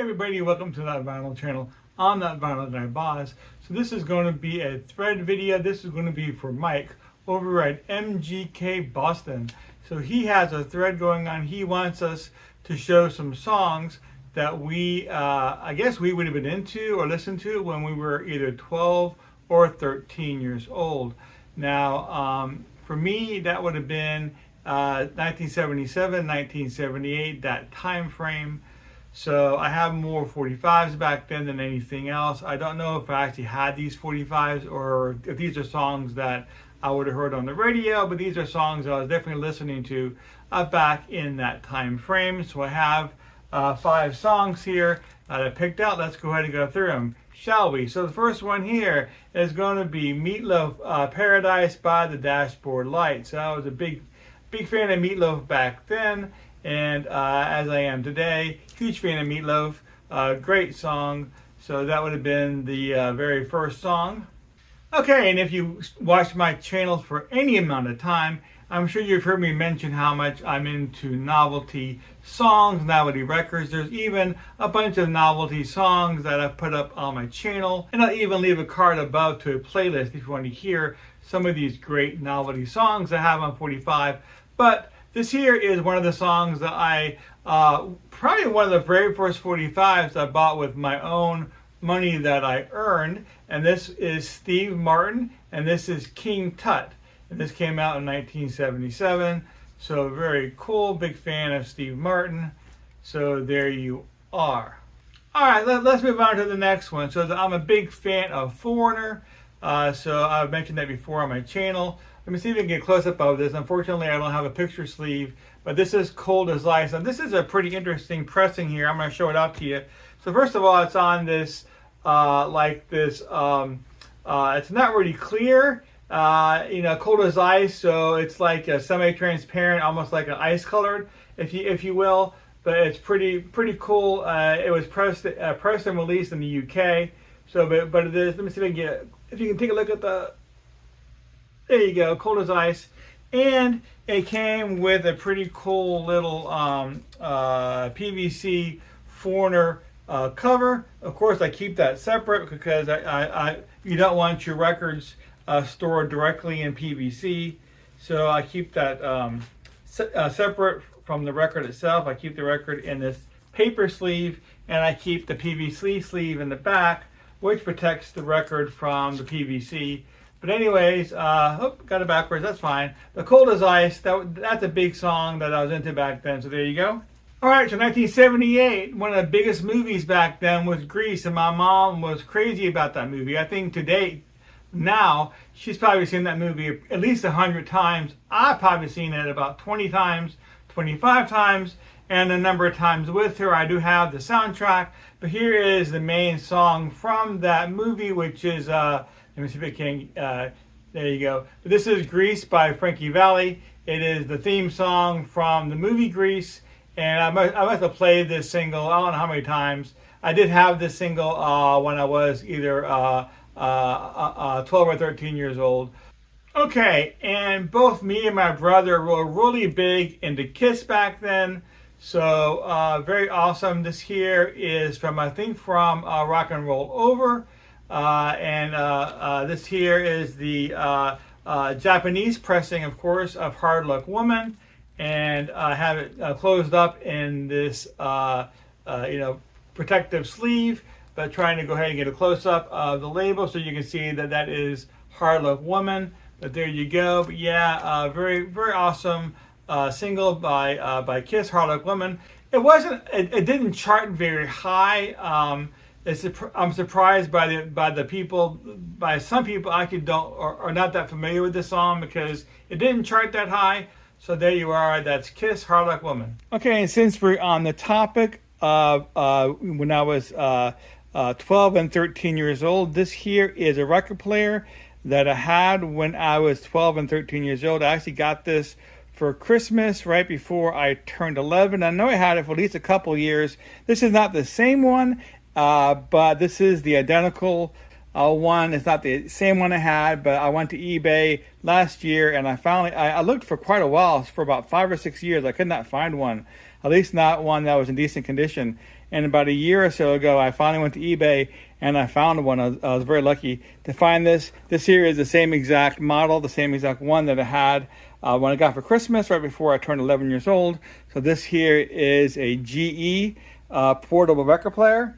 everybody, welcome to That Vinyl channel. I'm That Vinyl Guy Boz. So this is going to be a thread video. This is going to be for Mike over at MGK Boston. So he has a thread going on. He wants us to show some songs that we, I guess we would have been into or listened to when we were either 12 or 13 years old. Now, for me, that would have been 1977, 1978, that time frame. So I have more 45s back then than anything else. I don't know if I actually had these 45s or if these are songs that I would have heard on the radio, but these are songs I was definitely listening to back in that time frame. So I have 5 songs here that I picked out. Let's go ahead and go through them, shall we? So the first one here is going to be Meatloaf, Paradise by the Dashboard Lights. So I was a big fan of Meatloaf back then, and as I am today, huge fan of Meatloaf. Great song. So that would have been the very first song. Okay, and if you watch my channel for any amount of time, I'm sure you've heard me mention how much I'm into novelty songs, novelty records. There's even a bunch of novelty songs that I've put up on my channel. And I'll even leave a card above to a playlist if you want to hear some of these great novelty songs I have on 45. But this here is one of the songs that I, probably one of the very first 45s I bought with my own money that I earned. And this is Steve Martin, and this is King Tut. And this came out in 1977. So very cool, big fan of Steve Martin. So there you are. All right, let's move on to the next one. So I'm a big fan of Foreigner. So I've mentioned that before on my channel. Let me see if we can get a close-up of this. Unfortunately, I don't have a picture sleeve, but this is Cold as Ice. Now, this is a pretty interesting pressing here. I'm going to show it out to you. So first of all, it's on this, it's not really clear, Cold as Ice. So it's like a semi-transparent, almost like an ice-colored, if you will. But it's pretty cool. It was pressed and released in the UK. So, but it is. Let me see if I can get. If you can take a look at the. There you go, Cold as Ice. And it came with a pretty cool little PVC Foreigner cover. Of course, I keep that separate because you don't want your records stored directly in PVC. So I keep that separate from the record itself. I keep the record in this paper sleeve, and I keep the PVC sleeve in the back, which protects the record from the PVC. But anyways, got it backwards, that's fine. The Cold as Ice, that's a big song that I was into back then, so there you go. All right, so 1978, one of the biggest movies back then was Grease, and my mom was crazy about that movie. I think to date, now, she's probably seen that movie at least 100 times. I've probably seen it about 20 times, 25 times, and a number of times with her. I do have the soundtrack, but here is the main song from that movie, which is... let me see if I can, there you go. This is Grease by Frankie Valli. It is the theme song from the movie Grease. And I must have played this single, I don't know how many times. I did have this single when I was either 12 or 13 years old. Okay, and both me and my brother were really big into Kiss back then. So very awesome. This here is from, I think, from Rock and Roll Over. This here is the Japanese pressing, of course, of Hard Luck Woman, and I have it closed up in this, protective sleeve, but trying to go ahead and get a close-up of the label so you can see that that is Hard Luck Woman. But there you go. But yeah, very, very awesome single by Kiss, Hard Luck Woman. It didn't chart very high. I'm surprised by some people actually are not that familiar with this song because it didn't chart that high. So there you are. That's Kiss, Hard Luck Woman. Okay, and since we're on the topic of when I was 12 and 13 years old, this here is a record player that I had when I was 12 and 13 years old. I actually got this for Christmas right before I turned 11. I know I had it for at least a couple years. This is not the same one. But this is the identical one. It's not the same one I had, but I went to eBay last year and I looked for quite a while, for about 5 or 6 years. I could not find one, at least not one that was in decent condition. And about a year or so ago, I finally went to eBay and I found one. I was very lucky to find this. This here is the same exact model, the same exact one that I had when I got for Christmas right before I turned 11 years old. So this here is a GE portable record player.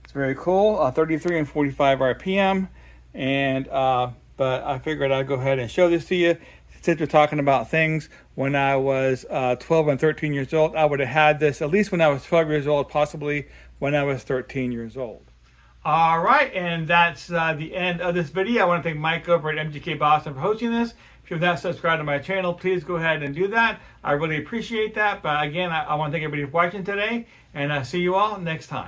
It's very cool, 33 and 45 RPM. And but I figured I'd go ahead and show this to you. Since we're talking about things when I was 12 and 13 years old, I would have had this at least when I was 12 years old, possibly when I was 13 years old. All right, and that's the end of this video. I want to thank Mike over at MGK Boston for hosting this. If you've not subscribed to my channel, please go ahead and do that. I really appreciate that. But again, I want to thank everybody for watching today, and I'll see you all next time.